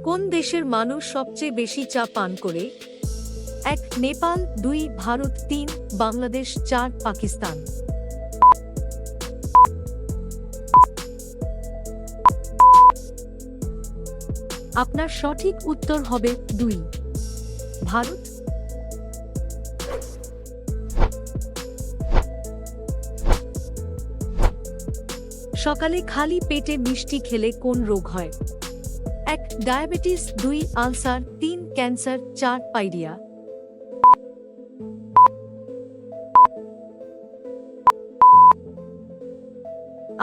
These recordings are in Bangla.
কোন দেশের মানুষ সবচেয়ে বেশি চা পান করে? ১ নেপাল, ২ ভারত, ৩ বাংলাদেশ, ৪ পাকিস্তান। আপনার সঠিক উত্তর হবে ২ ভারত। সকালে খালি পেটে মিষ্টি খেলে কোন রোগ হয়? ১ ডায়াবেটিস, ২ আলসার, ৩ ক্যান্সার, ৪ পাইরিয়া।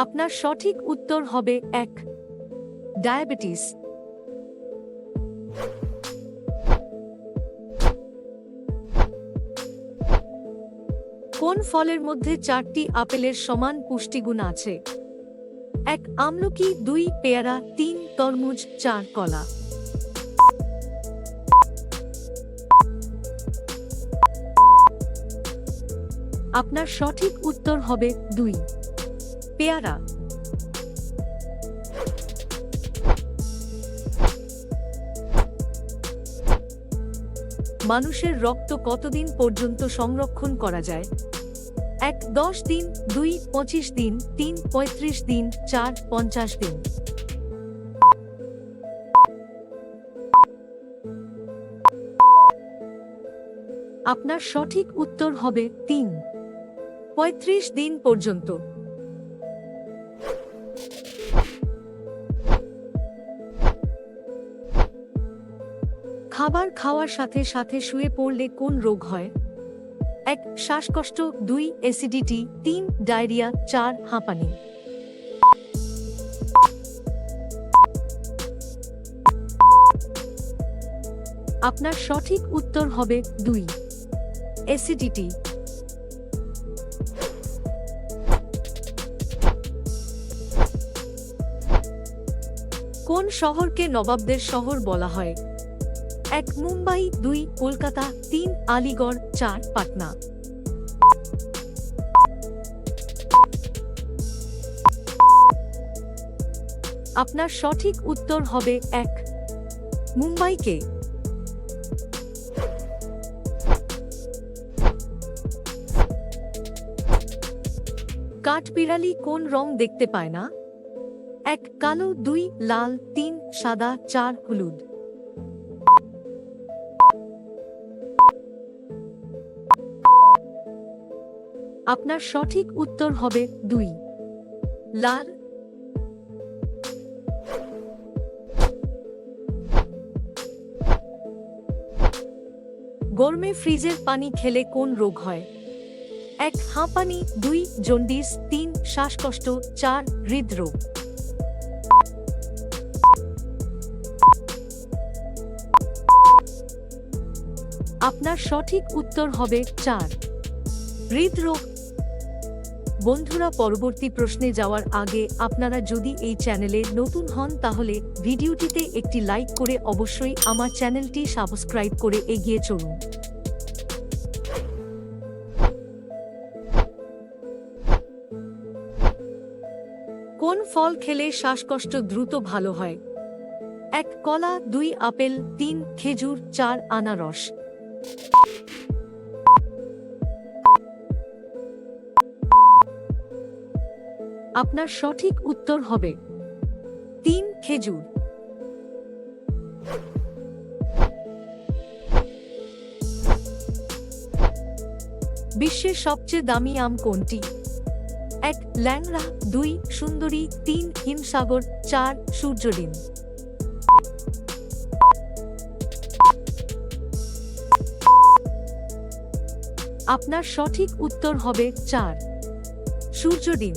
আপনার সঠিক উত্তর হবে ১ ডায়াবেটিস। কোন ফলের মধ্যে ৪টি আপেলের সমান পুষ্টিগুণ আছে? ১ আমলকি, ২ পেয়ারা, ৩ তরমুজ, ৪ কলা। আপনার সঠিক উত্তর হবে ২ পেয়ারা। মানুষের রক্ত কতদিন পর্যন্ত সংরক্ষণ করা যায়? ১ ১০ দিন, ২ ২৫ দিন, ৩ ৩৫ দিন, ৪ ৫০ দিন। আপনার সঠিক উত্তর হবে ৩ ৩৫ দিন পর্যন্ত। খাবার খাওয়ার সাথে সাথে শুয়ে পড়লে কোন রোগ হয়? ১ শ্বাসকষ্ট, ২ অ্যাসিডিটি, ৩ ডায়রিয়া, ৪ হাঁপানি। আপনার সঠিক উত্তর হবে ২ অ্যাসিডিটি। কোন শহরকে নবাবদের শহর বলা হয়? ১ মুম্বাই, ২ কলকাতা, ৩ আলিগড়, ৪ পাটনা। আপনার সঠিক উত্তর হবে ১ মুম্বাইকে। কাঠবিড়ালি কোন রং দেখতে পায় না? ১ কালো, ২ লাল, ৩ সাদা, ৪ হলুদ। আপনার সঠিক উত্তর হবে ২ লাল। গরমে ফ্রিজের পানি খেলে কোন রোগ হয়? ১ হাঁপানি, ২ জন্ডিস, ৩ শ্বাসকষ্ট, ৪ হৃদরোগ। আপনার সঠিক উত্তর হবে ৪ হৃদরোগ। বন্ধুরা, পরবর্তী প্রশ্নে যাওয়ার আগে আপনারা যদি এই চ্যানেলে নতুন হন তাহলে ভিডিওটিতে একটি লাইক করে অবশ্যই আমার চ্যানেলটি সাবস্ক্রাইব করে এগিয়ে চলুন। কোন ফল খেলে শ্বাসকষ্ট দ্রুত ভালো হয়? ১ কলা, ২ আপেল, ৩ খেজুর, ৪ আনারস। আপনার সঠিক উত্তর হবে ৩ খেজুর। বিশ্বের সবচেয়ে দামি আম কোনটি? ১ ল্যাংড়া, ২ সুন্দরী, ৩ হিমসাগর, ৪ সূর্যডিম। আপনার সঠিক উত্তর হবে ৪ সূর্যডিম।